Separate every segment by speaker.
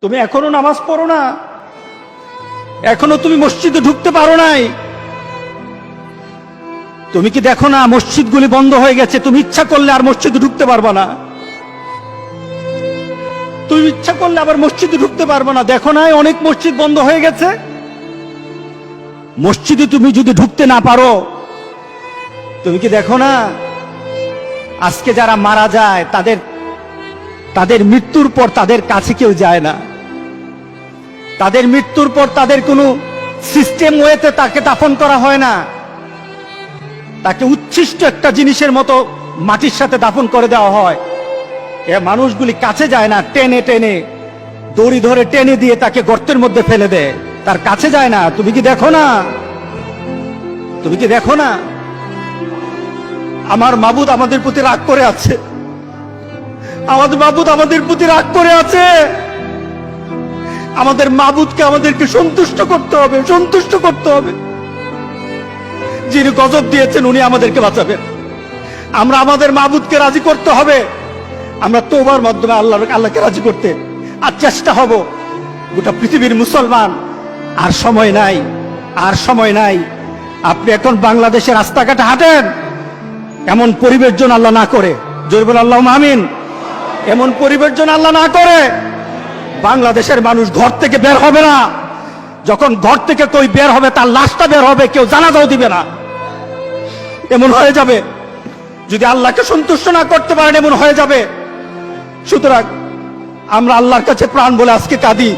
Speaker 1: তুমি এখনো নামাজ পড়ো না, এখনো তুমি মসজিদে ঢুকতে পারো নাই। তুমি কি দেখো না মসজিদগুলি বন্ধ হয়ে গেছে? তুমি ইচ্ছা করলে আর মসজিদে ঢুকতে পারবে না, তুমি ইচ্ছা করলে আবার মসজিদে ঢুকতে পারবে না। দেখো না অনেক মসজিদ বন্ধ হয়ে গেছে। মসজিদে তুমি যদি ঢুকতে না পারো, তুমি কি দেখো না আজকে যারা মারা যায় তাদের মৃত্যুর পর তাদের কাছে কেউ যায় না। তাদের মৃত্যুর পর তাদের কোনো সিস্টেম ওয়েতে তাকে দাফন করা হয় না, তাকে উচ্ছিষ্ট একটা জিনিসের মতো মাটির সাথে দাফন করে দেওয়া হয়। এ মানুষগুলি কাছে যায় না, টেনে টেনে দড়ি ধরে টেনে দিয়ে তাকে গর্তের মধ্যে ফেলে দেয়, তার কাছে যায় না। তুমি কি দেখো না? তুমি কি দেখো না আমার মাবুদ আমাদের প্রতি রাগ করে আছে? আমাদের মাবুদ আমাদের প্রতি রাগ করে আছে। আমাদের মাবুদকে আমাদেরকে সন্তুষ্ট করতে হবে, সন্তুষ্ট করতে হবে। যিনি গজব দিয়েছেন উনি আমাদেরকে বাঁচাবেন। আমরা আমাদের মাবুদকে রাজি করতে হবে। আমরা তওবার মাধ্যমে আল্লাহকে রাজি করতে আর চেষ্টা হব। গোটা পৃথিবীর মুসলমান, আর সময় নাই, আর সময় নাই। আপনি এখন বাংলাদেশের রাস্তাঘাটে হাঁটেন, এমন পরিবেশ যেন আল্লাহ না করে, জোরে বলেন আল্লাহুম্মা আমিন। এমন পরিবেশ যেন আল্লাহ না করে বাংলাদেশের মানুষ ঘর থেকে বের হবে না। যখন ঘর থেকে কেউ বের হবে তার লাশটা বের হবে, কেউ জানাজাও দিবে না। এমন হয়ে যাবে যদি আল্লাহকে সন্তুষ্ট না করতে পারেন, এমন হয়ে যাবে। সুতরাং আমরা আল্লাহর কাছে প্রাণ বলে আজকে কাঁদি।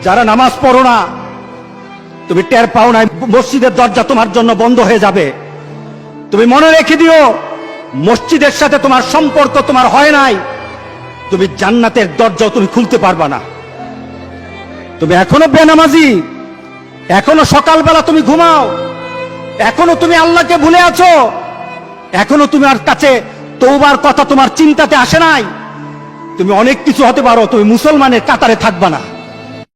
Speaker 1: যারা নামাজ পড়ো না, তুমি টের পাও না মসজিদের দরজা তোমার জন্য বন্ধ হয়ে যাবে। তুমি মনে রেখে দিও, মসজিদের সাথে তোমার সম্পর্ক তোমার হয় নাই, তুমি জান্নাতের দরজাও তুমি খুলতে পারবা না। তুমি এখনো বেনামাজি, এখনো সকালবেলা তুমি ঘুমাও, এখনো তুমি আল্লাহকে ভুলে আছো, এখনো তোমার কাছে তওবার কথা তোমার চিন্তাতে আসে নাই। তুমি অনেক কিছু হতে পারো, তুমি মুসলমানের কাতারে থাকবা না।